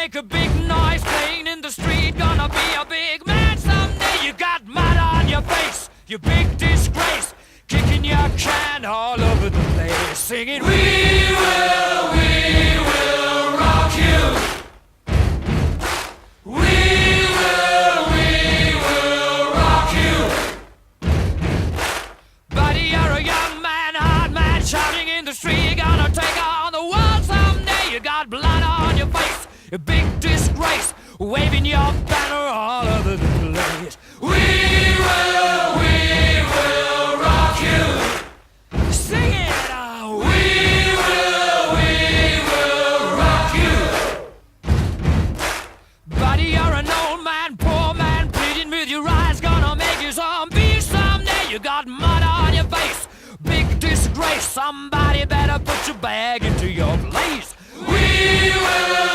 make a big noise playing in the street. Gonna be a big man someday. You got mud on your face, you big disgrace. Kicking your can all over the place, singing, we will rock you. We will rock you. Buddy, you're a young man, hard man, shouting in the street. You're gonna take on the world someday. You got blood on your face, a big disgrace, waving your banner all over the place. We will rock you. Sing it, we will rock you. Buddy, you're an old man, poor man, pleading with your eyes, gonna make you zombie someday. You got mud on your face, big disgrace. Somebody better put your bag into your place. We will